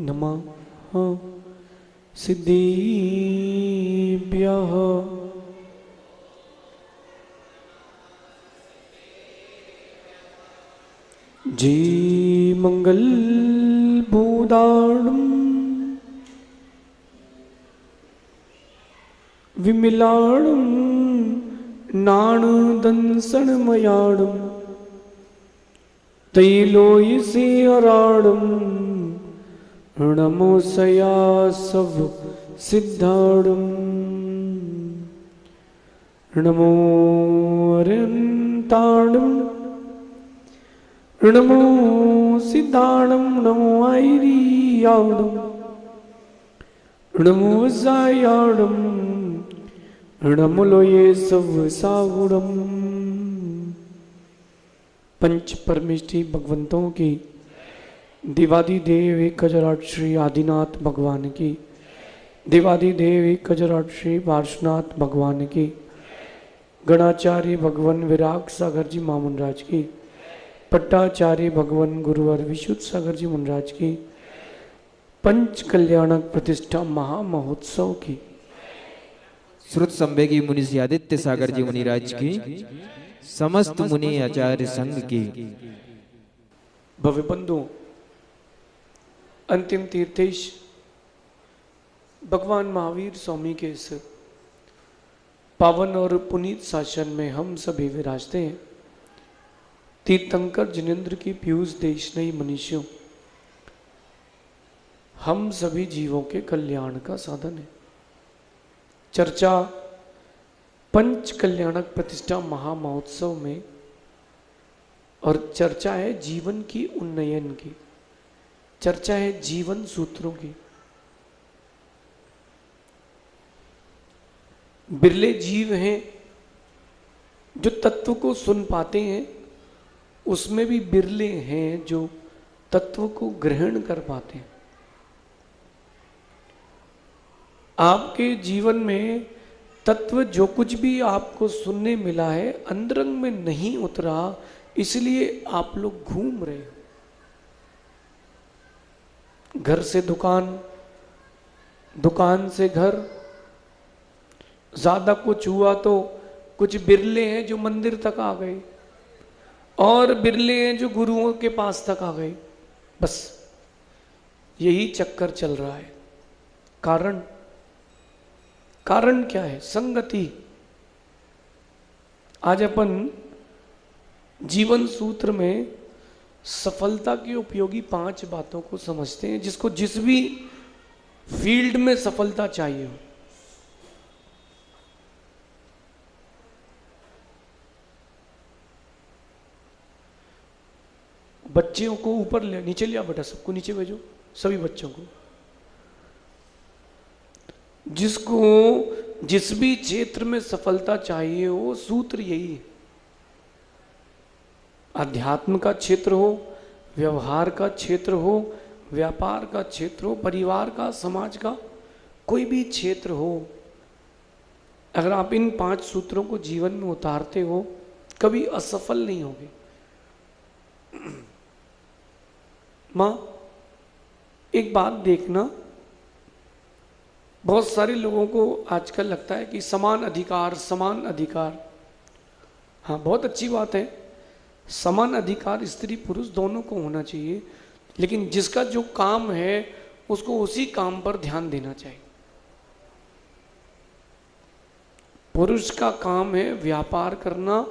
नमः सिद्धिभ्यः जी मंगल भूदाणं विमिलाणं नाणदंसनमयाणं तैलोयसीराणं नमोसया सव सिद्धाणं नमो रन्ताणं नमो सिद्धाणं नमो ऐरियाणं नमो वसायाणं नमो लोये सव साहुणं। पंच परमेष्ठी भगवंतों की देवादिदेव एक कजराट श्री आदिनाथ भगवान की, देवादिदेव एक कजराट श्री पार्श्वनाथ भगवान की, गणाचार्य भगवान विराग सागर जी मामुनराज की, पट्टाचार्य भगवान गुरुवर विशुद्ध सागर जी मुनराज की, पंच कल्याणक प्रतिष्ठा महामहोत्सव की, श्रुत संवेगी मुनि आदित्य सागर जी मुनिराज की, समस्त मुनि आचार्य संघ की। भव्य बंधु, अंतिम तीर्थेश भगवान महावीर स्वामी के इस पावन और पुनीत शासन में हम सभी विराजते हैं। तीर्थंकर जिनेन्द्र की पीयूष देशनयी मनुष्यों, हम सभी जीवों के कल्याण का साधन है। चर्चा पंच कल्याणक प्रतिष्ठा महामहोत्सव में, और चर्चा है जीवन की उन्नयन की, चर्चा है जीवन सूत्रों की। बिरले जीव हैं जो तत्व को सुन पाते हैं, उसमें भी बिरले हैं जो तत्व को ग्रहण कर पाते हैं। आपके जीवन में तत्व जो कुछ भी आपको सुनने मिला है अंतरंग में नहीं उतरा, इसलिए आप लोग घूम रहे हो। घर से दुकान, दुकान से घर, ज्यादा कुछ हुआ तो कुछ बिरले हैं जो मंदिर तक आ गए, और बिरले हैं जो गुरुओं के पास तक आ गए। बस यही चक्कर चल रहा है। कारण कारण क्या है? संगति। आज अपन जीवन सूत्र में सफलता की उपयोगी 5 बातों को समझते हैं, जिसको जिस भी फील्ड में सफलता चाहिए हो। बच्चियों को ऊपर ले, नीचे लिया बेटा, सबको नीचे भेजो, सभी बच्चों को। जिसको जिस भी क्षेत्र में सफलता चाहिए हो, सूत्र यही है। अध्यात्म का क्षेत्र हो, व्यवहार का क्षेत्र हो, व्यापार का क्षेत्र हो, परिवार का, समाज का, कोई भी क्षेत्र हो, अगर आप इन 5 सूत्रों को जीवन में उतारते हो, कभी असफल नहीं होगे। मां, एक बात देखना, बहुत सारे लोगों को आजकल लगता है कि समान अधिकार, समान अधिकार। हाँ, बहुत अच्छी बात है, समान अधिकार स्त्री पुरुष दोनों को होना चाहिए, लेकिन जिसका जो काम है उसको उसी काम पर ध्यान देना चाहिए। पुरुष का काम है व्यापार करना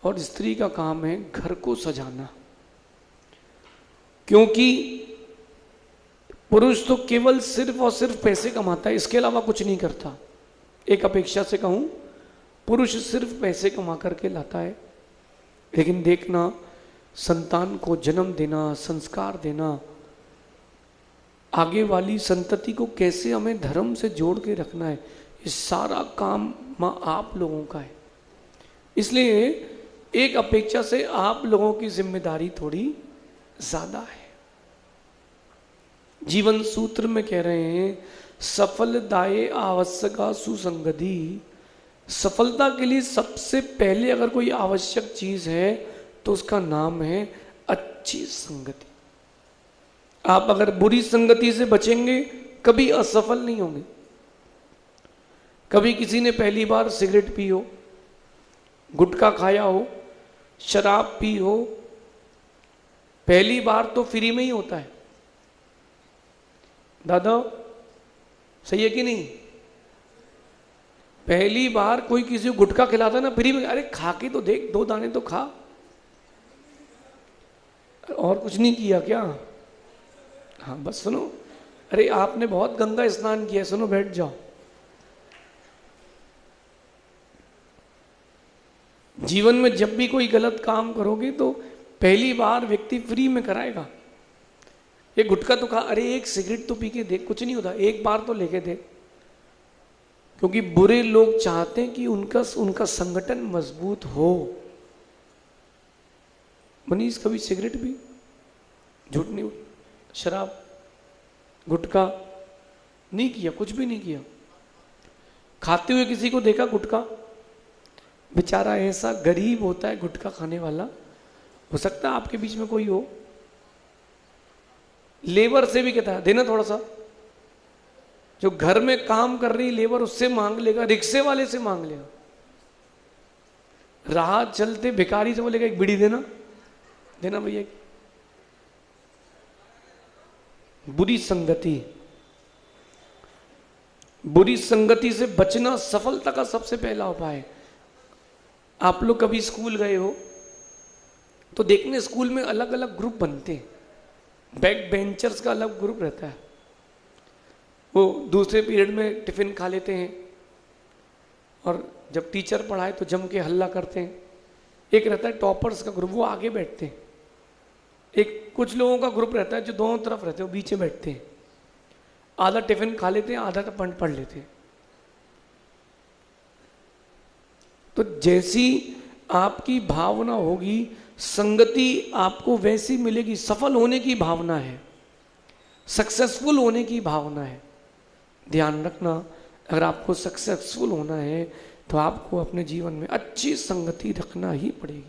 और स्त्री का काम है घर को सजाना। क्योंकि पुरुष तो केवल सिर्फ और सिर्फ पैसे कमाता है, इसके अलावा कुछ नहीं करता। एक अपेक्षा से कहूं, पुरुष सिर्फ पैसे कमा करके लाता है, लेकिन देखना, संतान को जन्म देना, संस्कार देना, आगे वाली संतति को कैसे हमें धर्म से जोड़ के रखना है, ये सारा काम मां आप लोगों का है। इसलिए एक अपेक्षा से आप लोगों की जिम्मेदारी थोड़ी ज्यादा है। जीवन सूत्र में कह रहे हैं, सफल दाये आवश्यका सुसंगति। सफलता के लिए सबसे पहले अगर कोई आवश्यक चीज है तो उसका नाम है अच्छी संगति। आप अगर बुरी संगति से बचेंगे कभी असफल नहीं होंगे। कभी किसी ने पहली बार सिगरेट पी हो, गुटखा खाया हो, शराब पी हो, पहली बार तो फ्री में ही होता है। दादा सही है कि नहीं? पहली बार कोई किसी को गुटखा खिलाता ना फ्री में, अरे खा के तो देख, 2 दाने तो खा, और कुछ नहीं किया क्या? हाँ बस सुनो, अरे आपने बहुत गंगा स्नान किया, सुनो बैठ जाओ। जीवन में जब भी कोई गलत काम करोगे तो पहली बार व्यक्ति फ्री में कराएगा। ये गुटखा तो खा, अरे एक सिगरेट तो पी के देख, कुछ नहीं होता, एक बार तो लेके देख। क्योंकि बुरे लोग चाहते हैं कि उनका संगठन मजबूत हो। मनीष कभी सिगरेट भी, झूठ नहीं, शराब, गुटखा नहीं किया, कुछ भी नहीं किया। खाते हुए किसी को देखा गुटखा? बेचारा ऐसा गरीब होता है गुटखा खाने वाला, हो सकता है आपके बीच में कोई हो, लेबर से भी कहता है देना थोड़ा सा। जो घर में काम कर रही लेबर उससे मांग लेगा, रिक्शे वाले से मांग लेगा, राह चलते भिखारी से बोलेगा एक बीड़ी देना, देना भैया। बुरी संगति, बुरी संगति से बचना सफलता का सबसे पहला उपाय है। आप लोग कभी स्कूल गए हो तो देखने स्कूल में अलग अलग ग्रुप बनते हैं। बैक बेंचर्स का अलग ग्रुप रहता है, वो दूसरे पीरियड में टिफिन खा लेते हैं और जब टीचर पढ़ाए तो जम के हल्ला करते हैं। एक रहता है टॉपर्स का ग्रुप, वो आगे बैठते हैं। एक कुछ लोगों का ग्रुप रहता है जो दोनों तरफ रहते हैं, वो बीच में बैठते हैं, आधा टिफिन खा लेते हैं, आधा पढ़ लेते हैं। तो जैसी आपकी भावना होगी संगति आपको वैसी मिलेगी। सफल होने की भावना है, सक्सेसफुल होने की भावना है। ध्यान रखना, अगर आपको सक्सेसफुल होना है तो आपको अपने जीवन में अच्छी संगति रखना ही पड़ेगी।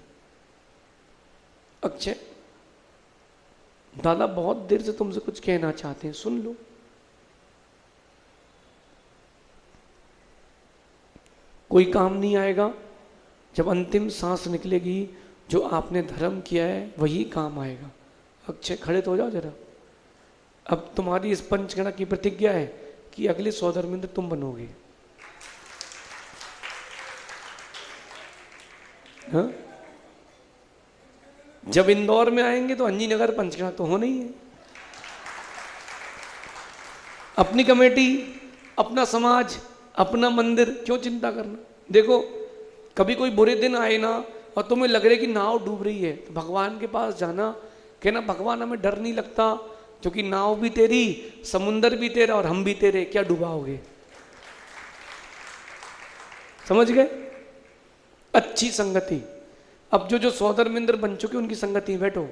अक्षय, दादा बहुत देर से तुमसे कुछ कहना चाहते हैं, सुन लो। कोई काम नहीं आएगा, जब अंतिम सांस निकलेगी जो आपने धर्म किया है वही काम आएगा। अक्षय खड़े तो हो जाओ जरा। अब तुम्हारी इस पंचगणा की प्रतिज्ञा है कि अगले सौधर्मेंद्र तुम बनोगे। हाँ? जब इंदौर में आएंगे तो अंजी नगर पंचगणा तो होना ही है। अपनी कमेटी, अपना समाज, अपना मंदिर, क्यों चिंता करना? देखो कभी कोई बुरे दिन आए ना और तुम्हें लग रहा है कि नाव डूब रही है तो भगवान के पास जाना, कहना भगवान हमें डर नहीं लगता क्योंकि नाव भी तेरी, समुंदर भी तेरा और हम भी तेरे, क्या डुबाओगे? समझ गए? अच्छी संगति। अब जो सौधर्मेंद्र बन चुके उनकी संगति में बैठो।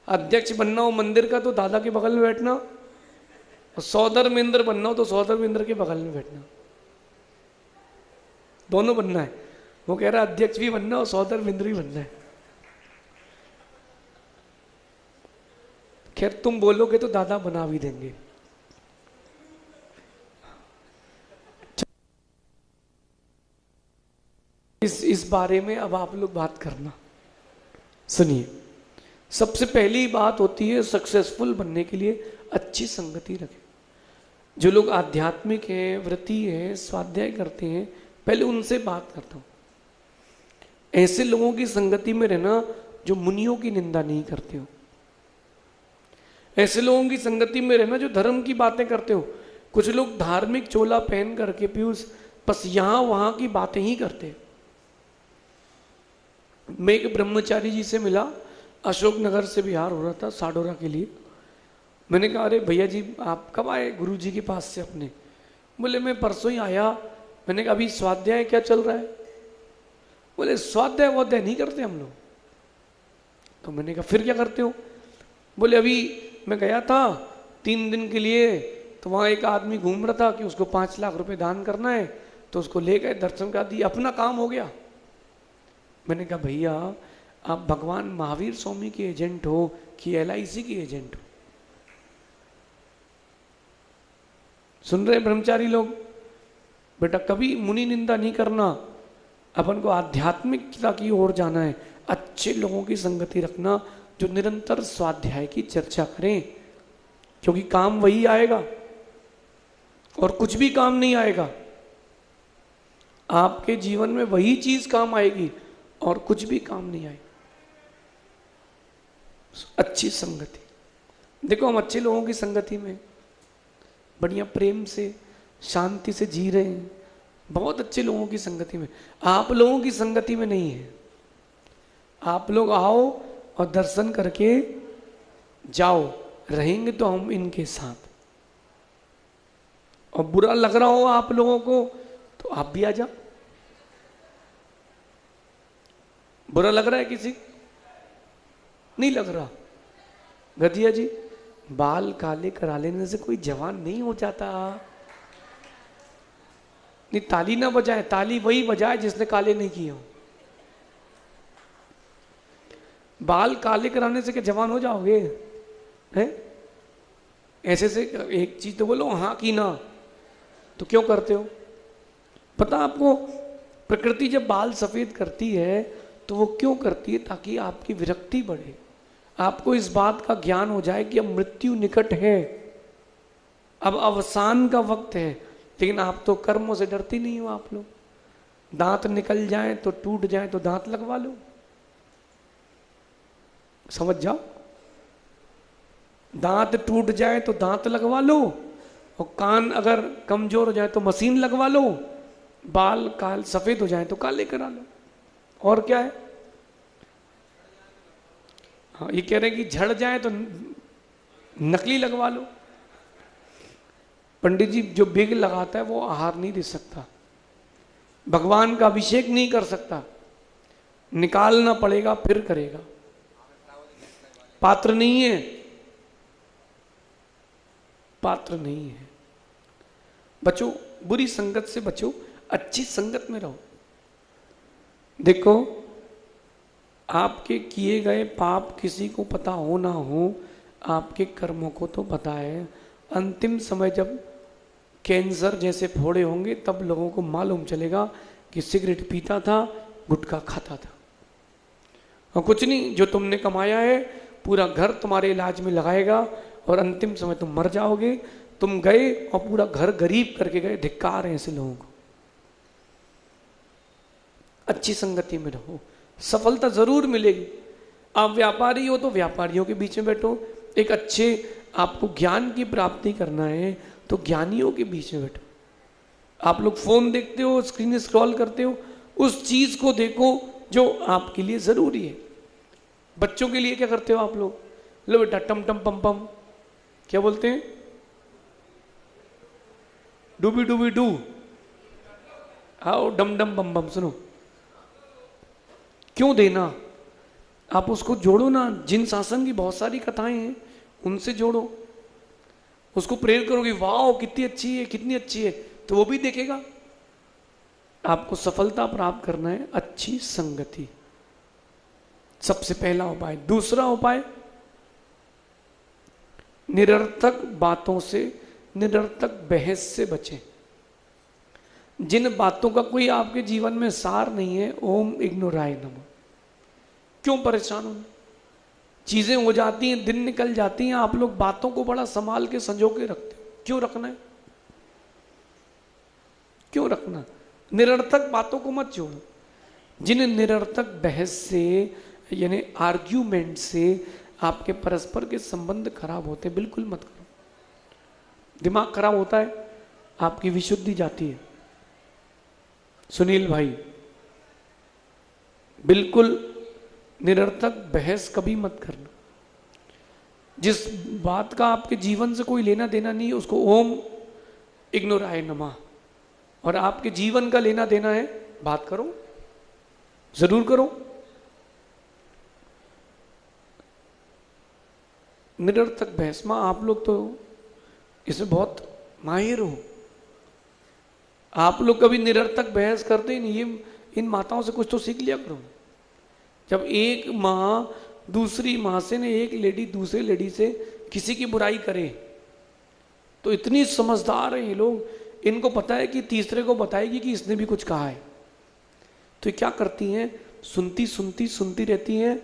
अध्यक्ष बनना हो मंदिर का तो दादा के बगल में बैठना, और सौधर्मेंद्र बनना हो तो सौधर्मेंद्र के बगल में बैठना। दोनों बनना है। वो कह रहा है अध्यक्ष भी बनना और सौधर्मेंद्र भी बनना है। खैर तुम बोलोगे तो दादा बना भी देंगे। इस बारे में अब आप लोग बात करना। सुनिए, सबसे पहली बात होती है सक्सेसफुल बनने के लिए अच्छी संगति रखें। जो लोग आध्यात्मिक हैं, व्रती हैं, स्वाध्याय करते हैं, पहले उनसे बात करता हूं। ऐसे लोगों की संगति में रहना जो मुनियों की निंदा नहीं करते हो। ऐसे लोगों की संगति में रहना जो धर्म की बातें करते हो। कुछ लोग धार्मिक चोला पहन करके पीयूष बस यहां वहां की बातें ही करते। मैं एक ब्रह्मचारी जी से मिला, अशोक नगर से बिहार हो रहा था साडोरा के लिए। मैंने कहा अरे भैया जी आप कब आए गुरु जी के पास से अपने? बोले मैं परसों ही आया। मैंने कहा अभी स्वाध्याय क्या चल रहा है? बोले स्वाध्याय वाध्याय नहीं करते हम लोग। तो मैंने कहा फिर क्या करते हो? बोले अभी मैं गया था 3 दिन के लिए, तो वहाँ एक आदमी घूम रहा था कि उसको 5 लाख रुपए दान करना है, तो उसको ले गए, दर्शन करा दिए, अपना काम हो गया। मैंने कहा भैया आप भगवान महावीर स्वामी के एजेंट हो कि LIC के एजेंट हो? सुन रहे ब्रह्मचारी लोग, बेटा कभी मुनि निंदा नहीं करना, अपन को आध्यात्मिकता की ओर जाना है। अच्छे लोगों की संगति रखना जो निरंतर स्वाध्याय की चर्चा करें, क्योंकि काम वही आएगा और कुछ भी काम नहीं आएगा। आपके जीवन में वही चीज काम आएगी और कुछ भी काम नहीं आएगा। अच्छी संगति, देखो हम अच्छे लोगों की संगति में बढ़िया प्रेम से शांति से जी रहे हैं, बहुत अच्छे लोगों की संगति में। आप लोगों की संगति में नहीं है। आप लोग आओ और दर्शन करके जाओ, रहेंगे तो हम इनके साथ। और बुरा लग रहा हो आप लोगों को तो आप भी आ जाओ। बुरा लग रहा है किसी? नहीं लग रहा। गधिया जी, बाल काले करा लेने से कोई जवान नहीं हो जाता। नहीं, ताली ना बजाए, ताली वही बजाए जिसने काले नहीं किए हो। बाल काले कराने से क्या जवान हो जाओगे? हैं? ऐसे से एक चीज तो बोलो हाँ की ना, तो क्यों करते हो? पता आपको, प्रकृति जब बाल सफेद करती है तो वो क्यों करती है? ताकि आपकी विरक्ति बढ़े, आपको इस बात का ज्ञान हो जाए कि अब मृत्यु निकट है, अब अवसान का वक्त है। लेकिन आप तो कर्मों से डरती नहीं हो। आप लोग, दांत निकल जाए तो टूट जाए तो दांत लगवा लो, समझ जाओ। दांत टूट जाए तो दांत लगवा लो, और कान अगर कमजोर हो जाए तो मशीन लगवा लो, बाल काल सफेद हो जाए तो काले करा लो। और क्या है? हाँ, ये कह रहे हैं कि झड़ जाए तो नकली लगवा लो। पंडित जी जो बिग लगाता है वो आहार नहीं दे सकता, भगवान का अभिषेक नहीं कर सकता, निकालना पड़ेगा फिर करेगा। पात्र नहीं है, पात्र नहीं है। बचो, बुरी संगत से बचो, अच्छी संगत में रहो। देखो, आपके किए गए पाप किसी को पता हो ना हो, आपके कर्मों को तो पता है। अंतिम समय जब कैंसर जैसे फोड़े होंगे तब लोगों को मालूम चलेगा कि सिगरेट पीता था, गुटखा खाता था। और कुछ नहीं, जो तुमने कमाया है पूरा घर तुम्हारे इलाज में लगाएगा और अंतिम समय तुम मर जाओगे। तुम गए और पूरा घर गरीब करके गए। धिक्कार है ऐसे लोगों को। अच्छी संगति में रहो, सफलता जरूर मिलेगी। आप व्यापारी हो तो व्यापारियों के बीच में बैठो। एक अच्छे, आपको ज्ञान की प्राप्ति करना है तो ज्ञानियों के बीच में बैठो। आप लोग फोन देखते हो, स्क्रीन स्क्रॉल करते हो, उस चीज को देखो जो आपके लिए जरूरी है। बच्चों के लिए क्या करते हो आप लोग? लो बेटा, टम टम पम पम, क्या बोलते हैं? डूबी डूबी डू, आओ डम डम बम बम। सुनो, क्यों देना? आप उसको जोड़ो ना। जिन शासन की बहुत सारी कथाएं हैं, उनसे जोड़ो। उसको प्रेयर करो कि वाह कितनी अच्छी है, कितनी अच्छी है, तो वो भी देखेगा। आपको सफलता प्राप्त करना है, अच्छी संगति सबसे पहला उपाय। दूसरा उपाय, निरर्थक बातों से, निरर्थक बहस से बचें। जिन बातों का कोई आपके जीवन में सार नहीं है, ओम इग्नोराय नमः। क्यों परेशान हो? चीजें हो जाती हैं, दिन निकल जाती हैं, आप लोग बातों को बड़ा संभाल के संजो के रखते हो। क्यों रखना है? क्यों रखना? निरर्थक बातों को मत जोड़ो। जिन निरर्थक बहस से, यानी आर्ग्यूमेंट से आपके परस्पर के संबंध खराब होते, बिल्कुल मत करो। दिमाग खराब होता है, आपकी विशुद्धि जाती है। सुनील भाई, बिल्कुल निरर्थक बहस कभी मत करना। जिस बात का आपके जीवन से कोई लेना देना नहीं है, उसको ओम इग्नोराय नमः। और आपके जीवन का लेना देना है, बात करो, जरूर करो। निरर्थक बहस में आप लोग तो इसमें बहुत माहिर हो। आप लोग कभी निरर्थक बहस करते ही नहीं। ये इन माताओं से कुछ तो सीख लिया करो। जब एक माँ दूसरी माँ से ने, एक लेडी दूसरे लेडी से किसी की बुराई करे तो इतनी समझदार है ये लोग, इनको पता है कि तीसरे को बताएगी कि इसने भी कुछ कहा है। तो ये क्या करती हैं, सुनती सुनती सुनती रहती हैं,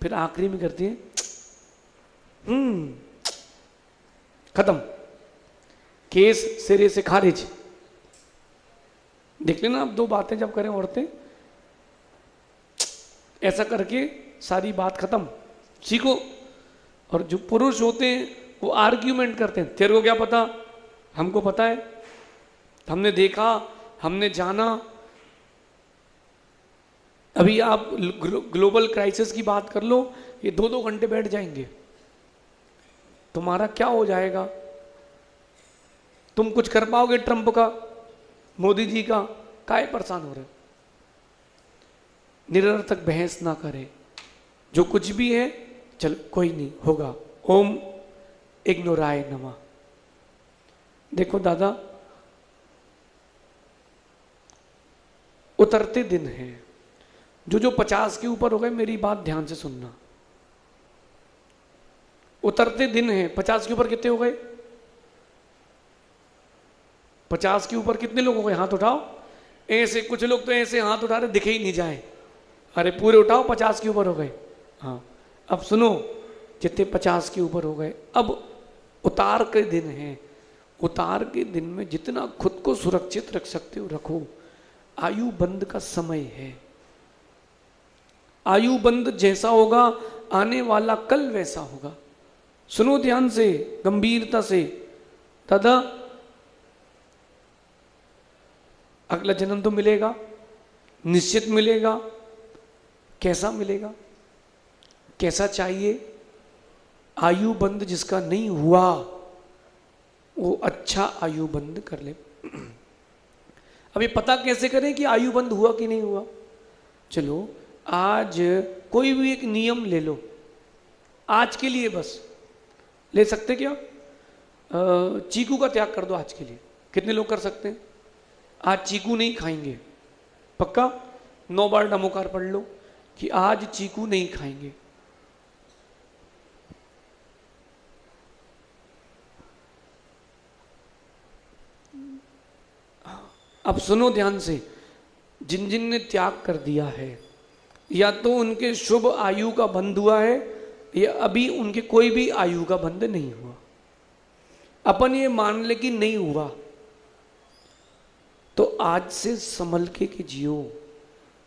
फिर आखिरी में करती हैं खत्म, केस सिरे से खारिज। देख लेना आप, दो बातें जब करें औरतें, ऐसा करके सारी बात खत्म, सीखो। और जो पुरुष होते हैं वो आर्ग्यूमेंट करते हैं, तेरे को क्या पता, हमको पता है, हमने देखा, हमने जाना। अभी आप ग्लोबल क्राइसिस की बात कर लो, ये 2-2 घंटे बैठ जाएंगे, तुम्हारा क्या हो जाएगा, तुम कुछ कर पाओगे ट्रंप का, मोदी जी का, काहे परेशान हो रहे हो। निरर्थक बहस ना करे, जो कुछ भी है चल कोई नहीं होगा, ओम इग्नोराय नमः। देखो दादा, उतरते दिन हैं, जो 50 के ऊपर हो गए, मेरी बात ध्यान से सुनना, उतरते दिन हैं। 50 के ऊपर कितने हो गए, 50 के ऊपर कितने लोग हो गए, हाथ उठाओ। ऐसे कुछ लोग तो ऐसे हाथ उठा रहे दिखे ही नहीं जाए, अरे पूरे उठाओ, 50 के ऊपर हो गए। हाँ, अब सुनो, जितने 50 के ऊपर हो गए, अब उतार के दिन हैं। उतार के दिन में जितना खुद को सुरक्षित रख सकते हो रखो। आयु बंद का समय है, आयु बंद जैसा होगा आने वाला कल वैसा होगा। सुनो ध्यान से, गंभीरता से। दादा, अगला जन्म तो मिलेगा, निश्चित मिलेगा। कैसा मिलेगा, कैसा चाहिए? आयु बंद जिसका नहीं हुआ वो अच्छा आयु बंद कर ले। अब ये पता कैसे करें कि आयु बंद हुआ कि नहीं हुआ? चलो आज कोई भी एक नियम ले लो, आज के लिए बस ले सकते क्या? चीकू का त्याग कर दो आज के लिए। कितने लोग कर सकते हैं? आज चीकू नहीं खाएंगे, पक्का? 9 बार नमोकार पढ़ लो कि आज चीकू नहीं खाएंगे। अब सुनो ध्यान से, जिन जिन ने त्याग कर दिया है, या तो उनके शुभ आयु का बंध हुआ है, या अभी उनके कोई भी आयु का बंध नहीं हुआ। अपन ये मान ले कि नहीं हुआ, तो आज से संभल के जियो।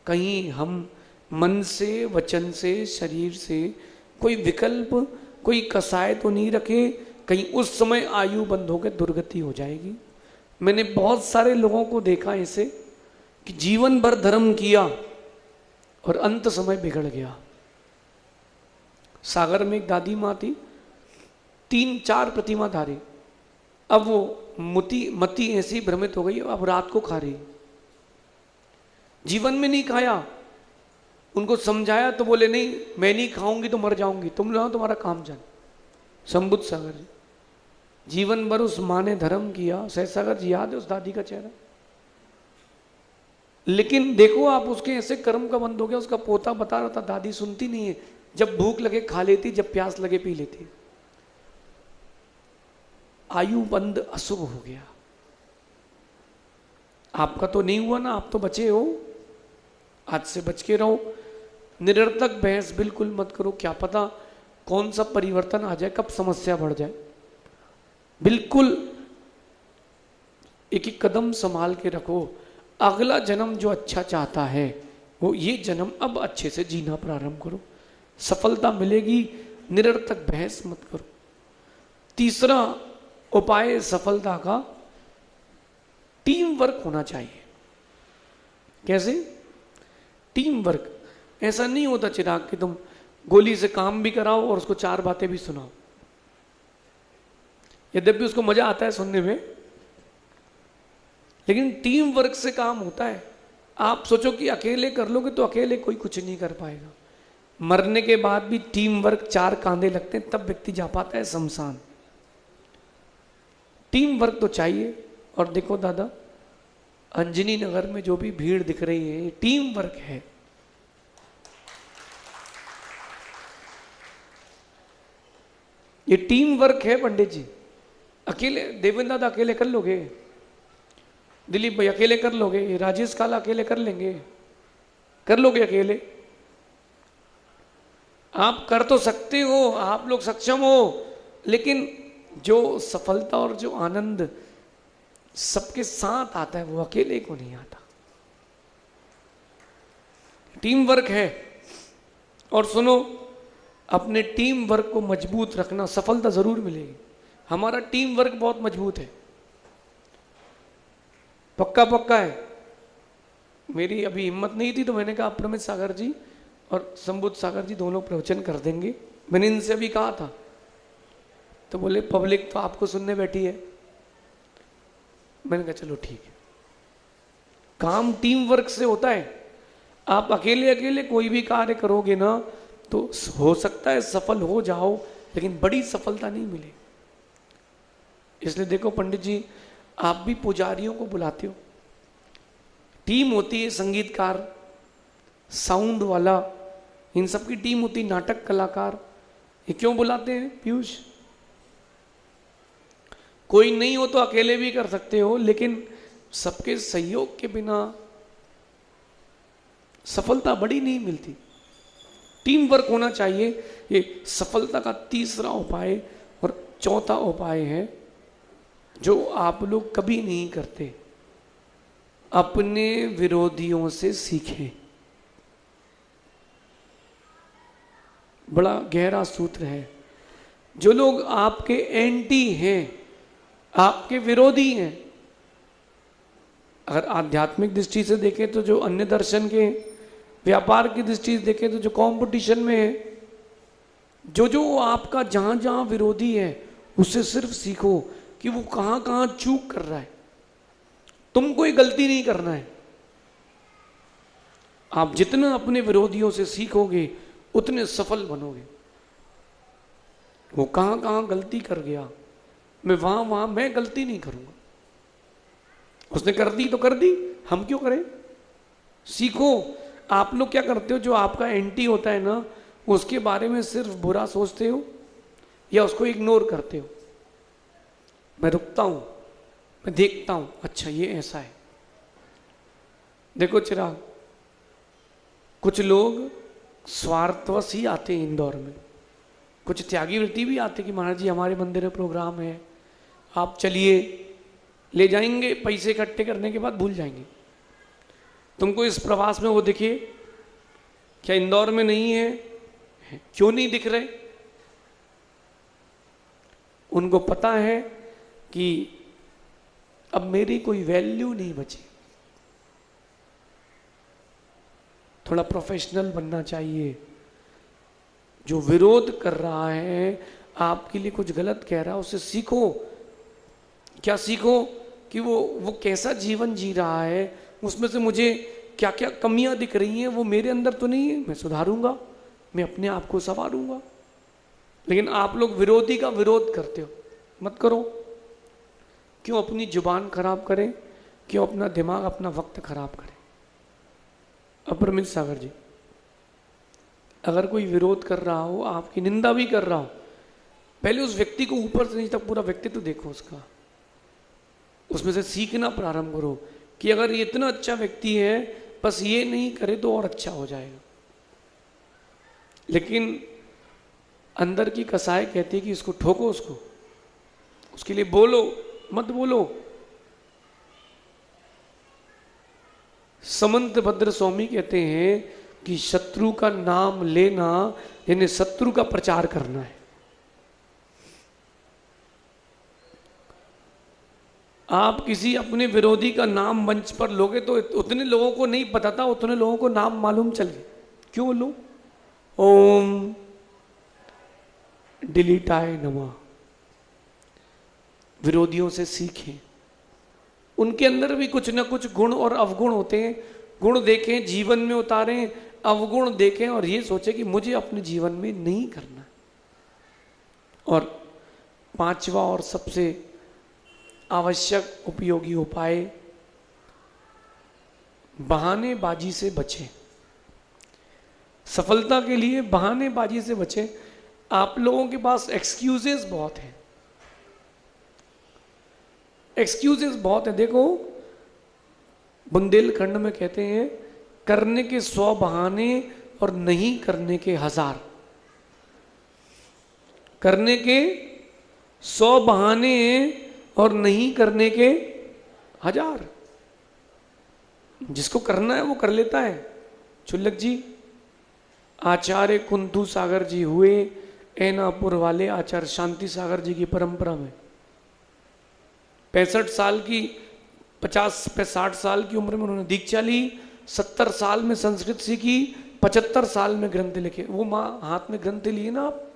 कहीं हम मन से, वचन से, शरीर से कोई विकल्प, कोई कसाय तो नहीं रखे, कहीं उस समय आयु बंद होकर दुर्गति हो जाएगी। मैंने बहुत सारे लोगों को देखा ऐसे कि जीवन भर धर्म किया और अंत समय बिगड़ गया। सागर में एक दादी माँ थी, 3-4 प्रतिमा धारी। अब वो मती ऐसी भ्रमित हो गई, अब रात को खा रही, जीवन में नहीं खाया। उनको समझाया तो बोले नहीं, मैं नहीं खाऊंगी तो मर जाऊंगी, तुम लोग तुम्हारा काम जान। संबुद्ध सागर जी, जीवन भर उस माँ ने धर्म किया। सहसागर जी याद है उस दादी का चेहरा? लेकिन देखो आप, उसके ऐसे कर्म का बंद हो गया। उसका पोता बता रहा था, दादी सुनती नहीं है, जब भूख लगे खा लेती, जब प्यास लगे पी लेती। आयु बंद अशुभ हो गया। आपका तो नहीं हुआ ना, आप तो बचे हो, आज से बच के रहो। निरर्थक बहस बिल्कुल मत करो, क्या पता कौन सा परिवर्तन आ जाए, कब समस्या बढ़ जाए। बिल्कुल एक एक कदम संभाल के रखो। अगला जन्म जो अच्छा चाहता है, वो ये जन्म अब अच्छे से जीना प्रारंभ करो, सफलता मिलेगी। निरर्थक बहस मत करो। तीसरा उपाय सफलता का, टीम वर्क होना चाहिए। कैसे? Team work. ऐसा नहीं होता चिराग कि तुम गोली से काम भी कराओ और उसको 4 बातें भी सुनाओ। यद्यपि उसको मजा आता है सुनने में, लेकिन टीम वर्क से काम होता है। आप सोचो कि अकेले कर लोगे तो अकेले कोई कुछ नहीं कर पाएगा। मरने के बाद भी टीम वर्क, 4 कांधे लगते हैं, तब व्यक्ति जा पाता है शमशान। टीम वर्क तो चाहिए। और देखो दादा, अंजनी नगर में जो भी भीड़ दिख रही है, ये टीम वर्क है। ये टीम वर्क है पंडित जी। अकेले देवेंद्र दादा अकेले कर लोगे, दिलीप भाई अकेले कर लोगे, राजेश काला अकेले कर लेंगे, कर लोगे अकेले? आप कर तो सकते हो, आप लोग सक्षम हो, लेकिन जो सफलता और जो आनंद सबके साथ आता है वो अकेले को नहीं आता। टीम वर्क है। और सुनो, अपने टीम वर्क को मजबूत रखना, सफलता जरूर मिलेगी। हमारा टीम वर्क बहुत मजबूत है, पक्का पक्का है। मेरी अभी हिम्मत नहीं थी तो मैंने कहा प्रमित सागर जी और संबुद्ध सागर जी दोनों प्रवचन कर देंगे। मैंने इनसे अभी कहा था तो बोले पब्लिक तो आपको सुनने बैठी है। मैंने कहा चलो ठीक है। काम टीम वर्क से होता है। आप अकेले अकेले कोई भी कार्य करोगे ना तो हो सकता है सफल हो जाओ, लेकिन बड़ी सफलता नहीं मिले। इसलिए देखो पंडित जी, आप भी पुजारियों को बुलाते हो, टीम होती है, संगीतकार, साउंड वाला, इन सब की टीम होती, नाटक कलाकार, ये क्यों बुलाते हैं पीयूष? कोई नहीं हो तो अकेले भी कर सकते हो, लेकिन सबके सहयोग के बिना सफलता बड़ी नहीं मिलती। टीम वर्क होना चाहिए। ये सफलता का तीसरा उपाय और चौथा उपाय है जो आप लोग कभी नहीं करते, अपने विरोधियों से सीखें। बड़ा गहरा सूत्र है। जो लोग आपके एंटी हैं, आपके विरोधी हैं, अगर आध्यात्मिक दृष्टि से देखें तो जो अन्य दर्शन के, व्यापार की दृष्टि से देखें तो जो कंपटीशन में है, जो आपका जहां जहां विरोधी है उससे सिर्फ सीखो कि वो कहां कहां चूक कर रहा है। तुम कोई गलती नहीं करना है। आप जितना अपने विरोधियों से सीखोगे उतने सफल बनोगे। वो कहां कहां गलती कर गया, मैं वहां मैं गलती नहीं करूंगा। उसने कर दी तो कर दी, हम क्यों करें? सीखो। आप लोग क्या करते हो, जो आपका एंटी होता है ना, उसके बारे में सिर्फ बुरा सोचते हो या उसको इग्नोर करते हो। मैं रुकता हूं, मैं देखता हूं, अच्छा ये ऐसा है। देखो चिराग, कुछ लोग स्वार्थवश ही आते हैं इंदौर में, कुछ त्यागी वृत्ति भी आते कि महाराज जी हमारे मंदिर में प्रोग्राम है, आप चलिए, ले जाएंगे, पैसे इकट्ठे करने के बाद भूल जाएंगे। तुमको इस प्रवास में वो दिखे क्या? इंदौर में नहीं है? क्यों नहीं दिख रहे? उनको पता है कि अब मेरी कोई वैल्यू नहीं बची। थोड़ा प्रोफेशनल बनना चाहिए। जो विरोध कर रहा है, आपके लिए कुछ गलत कह रहा है, उससे सीखो। क्या सीखो? कि वो कैसा जीवन जी रहा है, उसमें से मुझे क्या क्या कमियां दिख रही हैं, वो मेरे अंदर तो नहीं है, मैं सुधारूंगा, मैं अपने आप को संवारूंगा। लेकिन आप लोग विरोधी का विरोध करते हो, मत करो। क्यों अपनी जुबान खराब करें? क्यों अपना दिमाग, अपना वक्त खराब करें? अपरमित सागर जी, अगर कोई विरोध कर रहा हो, आपकी निंदा भी कर रहा हो, पहले उस व्यक्ति को ऊपर से नीचे तक पूरा व्यक्तित्व देखो उसका, उसमें से सीखना प्रारंभ करो कि अगर ये इतना अच्छा व्यक्ति है, बस ये नहीं करे तो और अच्छा हो जाएगा। लेकिन अंदर की कसाई कहती है कि इसको ठोको, उसके लिए बोलो, मत बोलो। समंत भद्र स्वामी कहते हैं कि शत्रु का नाम लेना यानी शत्रु का प्रचार करना है। आप किसी अपने विरोधी का नाम मंच पर लोगे तो उतने लोगों को नहीं पता था, उतने लोगों को नाम मालूम चल गए। क्यों बोलूं? ओम डिलीटाय नमः। विरोधियों से सीखें, उनके अंदर भी कुछ ना कुछ गुण और अवगुण होते हैं। गुण देखें, जीवन में उतारें, अवगुण देखें और ये सोचें कि मुझे अपने जीवन में नहीं करना। और पांचवा और सबसे आवश्यक उपयोगी उपाय, बहानेबाजी से बचें। सफलता के लिए बहानेबाजी से बचें। आप लोगों के पास एक्सक्यूजेस बहुत हैं। एक्सक्यूजेस बहुत है। देखो बुंदेलखंड में कहते हैं करने के 100 बहाने और नहीं करने के 1000। करने के 100 बहाने और नहीं करने के 1000। जिसको करना है वो कर लेता है। चुल्लक जी, आचार्य कुंतु सागर जी हुए ऐनापुर वाले आचार्य शांति सागर जी की परंपरा में 65 साल की 50-60 साल की उम्र में उन्होंने दीक्षा ली, 70 साल में संस्कृत सीखी, 75 साल में ग्रंथ लिखे। वो माँ हाथ में ग्रंथ लिए ना, आप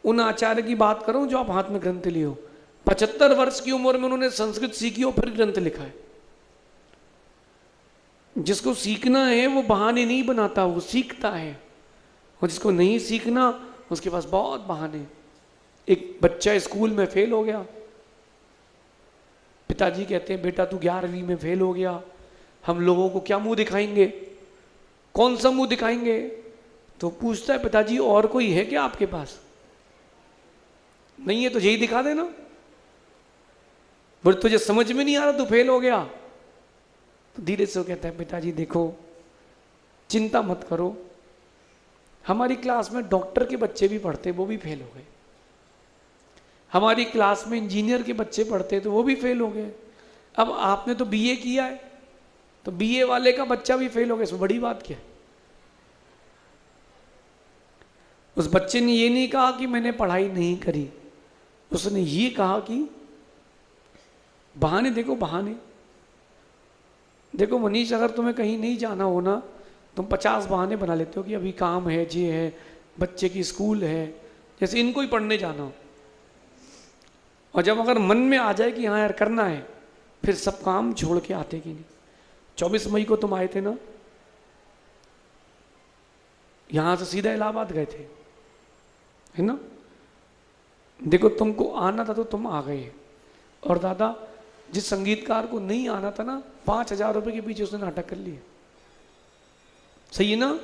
उन आचार्य की बात करो जो आप हाथ में ग्रंथ लिए हो। 75 वर्ष की उम्र में उन्होंने संस्कृत सीखी और फिर ग्रंथ लिखा है। जिसको सीखना है वो बहाने नहीं बनाता, वो सीखता है। और जिसको नहीं सीखना उसके पास बहुत बहाने। एक बच्चा स्कूल में फेल हो गया, पिताजी कहते हैं बेटा तू 11वीं में फेल हो गया, हम लोगों को क्या मुंह दिखाएंगे, कौन सा मुंह दिखाएंगे। तो पूछता है पिताजी और कोई है क्या आपके पास? नहीं है तो यही दिखा देना। बोले तुझे समझ में नहीं आ रहा, तू फेल हो गया। तो धीरे से वो कहता है पिताजी देखो चिंता मत करो, हमारी क्लास में डॉक्टर के बच्चे भी पढ़ते, वो भी फेल हो गए। हमारी क्लास में इंजीनियर के बच्चे पढ़ते तो वो भी फेल हो गए। अब आपने तो बीए किया है, तो बीए वाले का बच्चा भी फेल हो गया, इसमें बड़ी बात क्या है? उस बच्चे ने ये नहीं कहा कि मैंने पढ़ाई नहीं करी, उसने ये कहा कि बहाने देखो, बहाने देखो। मनीष, अगर तुम्हें कहीं नहीं जाना हो ना, तुम 50 बहाने बना लेते हो कि अभी काम है, ये है, बच्चे की स्कूल है, जैसे इनको ही पढ़ने जाना हो। और जब अगर मन में आ जाए कि हाँ यार करना है, फिर सब काम छोड़ के आते कि नहीं। 24 मई को तुम आए थे ना, यहां से सीधा इलाहाबाद गए थे, है ना। देखो तुमको आना था तो तुम आ गए। और दादा जिस संगीतकार को नहीं आना था ना, 5000 रुपए के पीछे उसने नाटक कर लिए। सही है ना।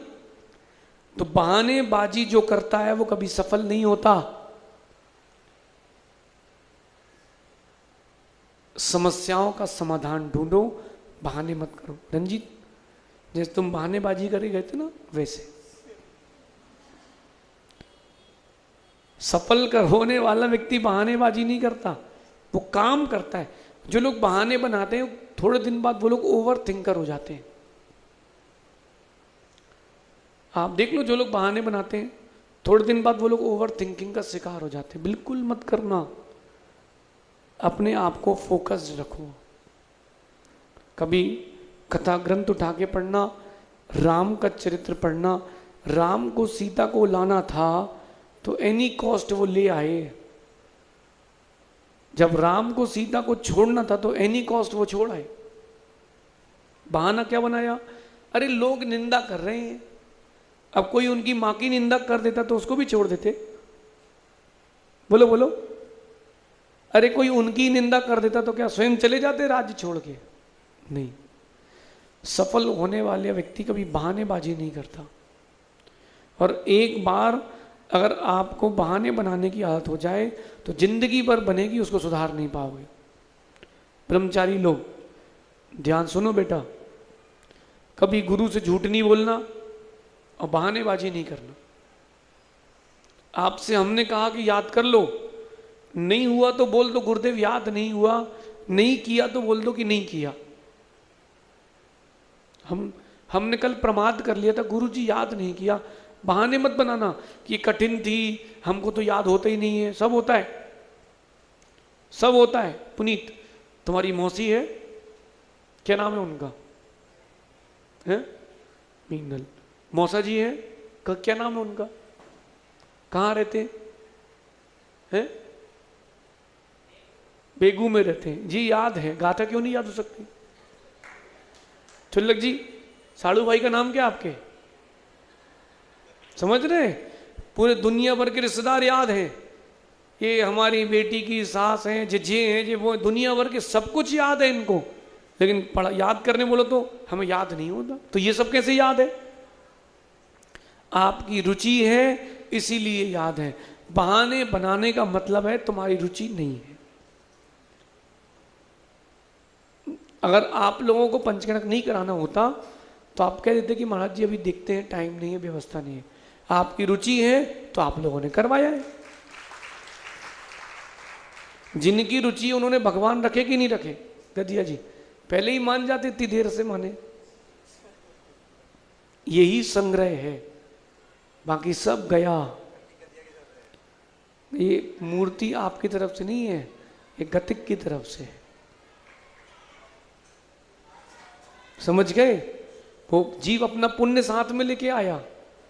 तो बहानेबाजी जो करता है वो कभी सफल नहीं होता। समस्याओं का समाधान ढूंढो, बहाने मत करो। रंजीत, जैसे तुम बहानेबाजी करे गए थे ना, वैसे सफल कर होने वाला व्यक्ति बहानेबाजी नहीं करता, वो काम करता है। जो लोग बहाने बनाते हैं थोड़े दिन बाद वो लोग ओवर थिंकर हो जाते हैं। आप देख लो, जो लोग बहाने बनाते हैं थोड़े दिन बाद वो लोग ओवर थिंकिंग का शिकार हो जाते हैं। बिल्कुल मत करना, अपने आप को फोकस्ड रखो। कभी कथा ग्रंथ उठा के पढ़ना, राम का चरित्र पढ़ना। राम को सीता को लाना था तो एनी कॉस्ट वो ले आए। जब राम को सीता को छोड़ना था तो एनी कॉस्ट वो छोड़ आए। बहाना क्या बनाया? अरे लोग निंदा कर रहे हैं, अब कोई उनकी मां की निंदा कर देता तो उसको भी छोड़ देते। बोलो बोलो। अरे कोई उनकी निंदा कर देता तो क्या स्वयं चले जाते राज्य छोड़ के? नहीं। सफल होने वाले व्यक्ति कभी बहानेबाजी नहीं करता। और एक बार अगर आपको बहाने बनाने की आदत हो जाए तो जिंदगी भर बनेगी, उसको सुधार नहीं पाओगे। ब्रह्मचारी लोग ध्यान सुनो बेटा, कभी गुरु से झूठ नहीं बोलना और बहानेबाजी नहीं करना। आपसे हमने कहा कि याद कर लो, नहीं हुआ तो बोल दो गुरुदेव याद नहीं हुआ, नहीं किया तो बोल दो कि नहीं किया। हमने कल प्रमाद कर लिया था, गुरु जी याद नहीं किया। बहाने मत बनाना कि कठिन थी, हमको तो याद होता ही नहीं है। सब होता है, सब होता है। पुनीत, तुम्हारी मौसी है, क्या नाम है उनका? है मीनल। मौसा जी है, क्या नाम है उनका? कहाँ रहते हैं? बेगू में रहते हैं जी। याद है, गाथा क्यों नहीं याद हो सकती? चुल्लक जी, साड़ू भाई का नाम क्या आपके? समझ रहे? पूरे दुनिया भर के रिश्तेदार याद हैं। ये हमारी बेटी की सास हैं, जे हैं, जे वो, दुनिया भर के सब कुछ याद है इनको। लेकिन पढ़ा याद करने बोलो तो हमें याद नहीं होता। तो ये सब कैसे याद है? आपकी रुचि है इसीलिए याद है। बहाने बनाने का मतलब है तुम्हारी रुचि नहीं है। अगर आप लोगों को पंचकर्म नहीं कराना होता तो आप कह देते कि महाराज जी अभी देखते हैं, टाइम नहीं है, व्यवस्था नहीं है। आपकी रुचि है तो आप लोगों ने करवाया है। जिनकी रुचि उन्होंने भगवान रखे कि नहीं रखे? गदिया जी पहले ही मान जाते, इतनी देर से माने। यही संग्रह है, बाकी सब गया। ये मूर्ति आपकी तरफ से नहीं है, ये गतिक की तरफ से है। समझ गए? वो जीव अपना पुण्य साथ में लेके आया,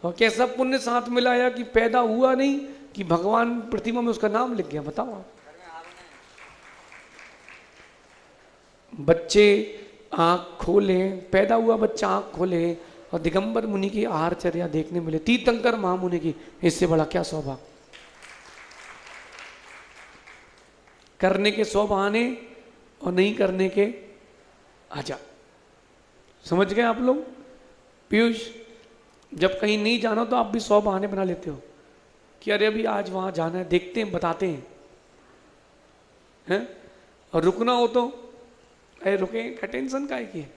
और कैसा पुण्य साथ में लाया कि पैदा हुआ नहीं कि भगवान प्रतिमा में उसका नाम लिख गया। बताओ आप, बच्चे आंख खोले, पैदा हुआ बच्चा आंख खोले और दिगंबर मुनि की आहारचर्या देखने मिले, तीर्थंकर महामुनि की, इससे बड़ा क्या सौभाग्य। करने के 100 बहाने और नहीं करने के आजा। समझ गए आप लोग? पीयूष, जब कहीं नहीं जाना तो आप भी 100 बहाने बना लेते हो कि अरे अभी आज वहां जाना है, देखते हैं, बताते हैं? और रुकना हो तो अरे रुके, क्या टेंशन काहे की है?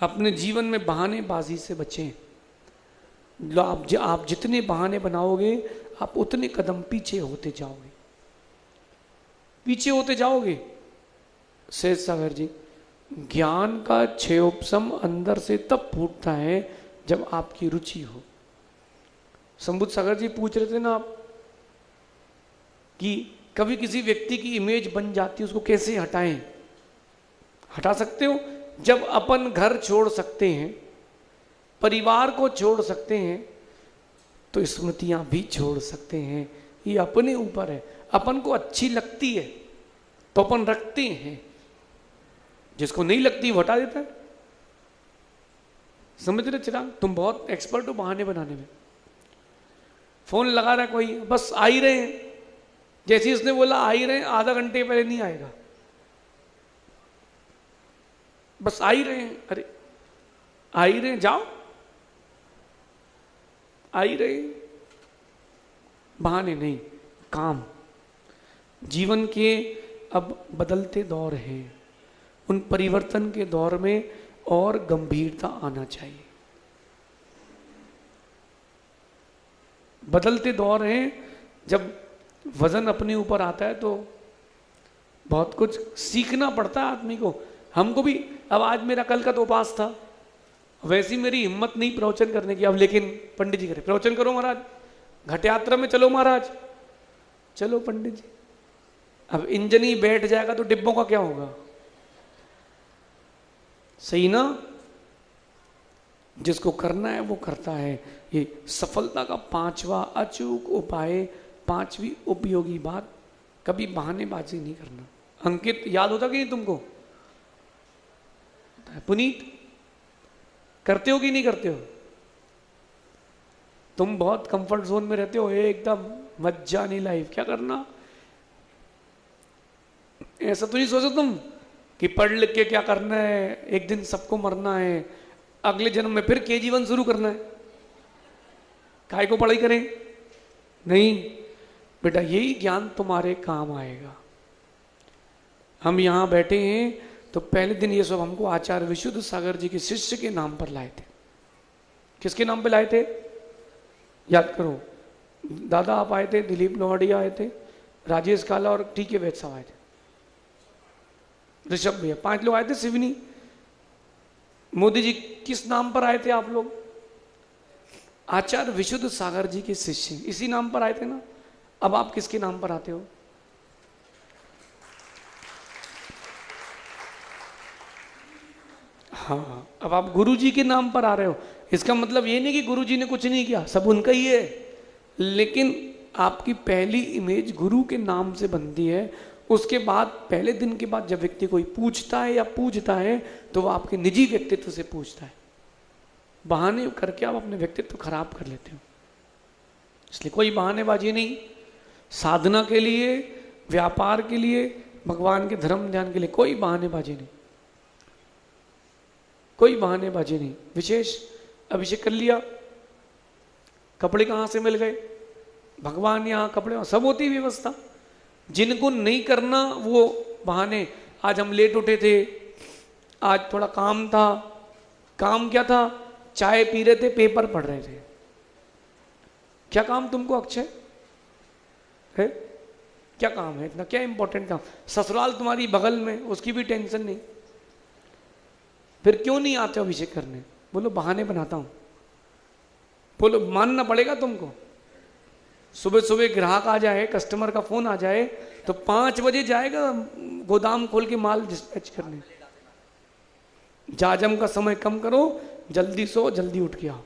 अपने जीवन में बहानेबाजी से बचें। आप जितने बहाने बनाओगे आप उतने कदम पीछे होते जाओगे, पीछे होते जाओगे। शेष सागर जी, ज्ञान का क्षयोपशम अंदर से तब फूटता है जब आपकी रुचि हो। संबुद्ध सागर जी पूछ रहे थे ना आप कि कभी किसी व्यक्ति की इमेज बन जाती है, उसको कैसे हटाएं? हटा सकते हो जब अपन घर छोड़ सकते हैं, परिवार को छोड़ सकते हैं, तो स्मृतियां भी छोड़ सकते हैं। ये अपने ऊपर है। अपन को अच्छी लगती है तो अपन रखते हैं, जिसको नहीं लगती वो हटा देता है। समझ रहे चिराग? तुम बहुत एक्सपर्ट हो बहाने बनाने में। फोन लगा रहा है कोई, बस आ ही रहे हैं, जैसे उसने बोला आ ही रहे हैं, आधा घंटे पहले नहीं आएगा, बस आ ही रहे हैं। अरे आ ही रहे हैं, जाओ, आ ही रहे हैं। बहाने नहीं, काम। जीवन के अब बदलते दौर हैं, उन परिवर्तन के दौर में और गंभीरता आना चाहिए। बदलते दौर हैं, जब वजन अपने ऊपर आता है तो बहुत कुछ सीखना पड़ता है आदमी को। हमको भी, अब आज मेरा कल का तो उपास था, वैसी मेरी हिम्मत नहीं प्रवचन करने की। अब लेकिन पंडित जी करे प्रवचन करो महाराज, घट यात्रा में चलो महाराज, चलो पंडित जी। अब इंजन ही बैठ जाएगा तो डिब्बों का क्या होगा? सही ना? जिसको करना है वो करता है। ये सफलता का 5वां अचूक उपाय, 5वीं उपयोगी बात, कभी बहानेबाजी नहीं करना। अंकित याद होता कि नहीं तुमको? पुनीत करते हो कि नहीं करते हो? तुम बहुत कंफर्ट जोन में रहते हो, एकदम मजा नहीं लाइफ। क्या करना? ऐसा तो नहीं सोचो तुम कि पढ़ लिख के क्या करना है, एक दिन सबको मरना है, अगले जन्म में फिर KG1 शुरू करना है, काय को पढ़ाई करें? नहीं बेटा, यही ज्ञान तुम्हारे काम आएगा। हम यहां बैठे हैं तो पहले दिन ये सब हमको आचार्य विशुद्ध सागर जी के शिष्य के नाम पर लाए थे। किसके नाम पे लाए थे? याद करो। दादा आप आए थे, दिलीप लोहाडिया आए थे, राजेश काला और TK वैद साहब आए थे, ऋषभ भैया, 5 लोग आए थे। शिवनी मोदी जी किस नाम पर आए थे आप लोग? आचार्य विशुद्ध सागर जी के शिष्य, इसी नाम पर आए थे ना। अब आप किसके नाम पर आते हो? हाँ, अब आप गुरु जी के नाम पर आ रहे हो। इसका मतलब ये नहीं कि गुरु जी ने कुछ नहीं किया, सब उनका ही है, लेकिन आपकी पहली इमेज गुरु के नाम से बनती है। उसके बाद पहले दिन के बाद जब व्यक्ति कोई पूछता है या पूजता है तो वो आपके निजी व्यक्तित्व से पूछता है। बहाने करके आप अपने व्यक्तित्व खराब कर लेते हो, इसलिए कोई बहानेबाजी नहीं। साधना के लिए, व्यापार के लिए, भगवान के धर्म ध्यान के लिए कोई बहानेबाजी नहीं, कोई बहानेबाजी नहीं। विशेष अभिषेक कर लिया, कपड़े कहाँ से मिल गए? भगवान यहाँ, कपड़े, सब होती व्यवस्था। जिनको नहीं करना वो बहाने, आज हम लेट उठे थे आज थोड़ा काम था। काम क्या था? चाय पी रहे थे, पेपर पढ़ रहे थे। क्या काम तुमको अक्षय है? क्या काम है इतना? क्या इंपॉर्टेंट काम? ससुराल तुम्हारी बगल में, उसकी भी टेंशन नहीं। फिर क्यों नहीं आते अभिषेक करने? बोलो बहाने बनाता हूं। बोलो मानना पड़ेगा तुमको। सुबह सुबह ग्राहक आ जाए, कस्टमर का फोन आ जाए तो 5 बजे जाएगा गोदाम खोल के माल डिस्पैच करने। जाजम का समय कम करो, जल्दी सो, जल्दी उठ के आओ।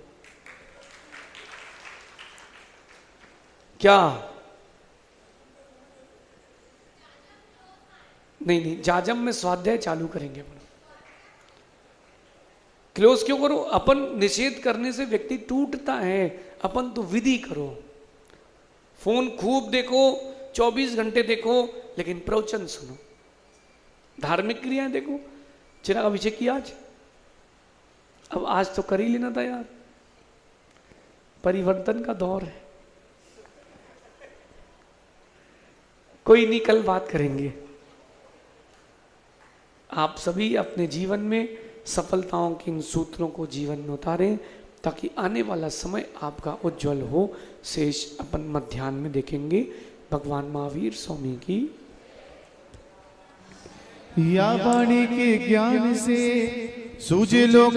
क्या? नहीं, जाजम में स्वाध्याय चालू करेंगे अपन। क्लोज क्यों करो? अपन निषेध करने से व्यक्ति टूटता है, अपन तो विधि करो। फोन खूब देखो, 24 घंटे देखो, लेकिन प्रवचन सुनो, धार्मिक क्रियाएं देखो। चिराग अभिषेक किया आज? अब आज तो कर ही लेना था यार, परिवर्तन का दौर है। कोई नहीं, कल बात करेंगे। आप सभी अपने जीवन में सफलताओं के इन सूत्रों को जीवन में उतारें, ताकि आने वाला समय आपका उज्जवल हो। शेष अपन मध्याह्न में देखेंगे। भगवान महावीर स्वामी की या वाणी के ज्ञान से सूझे लोग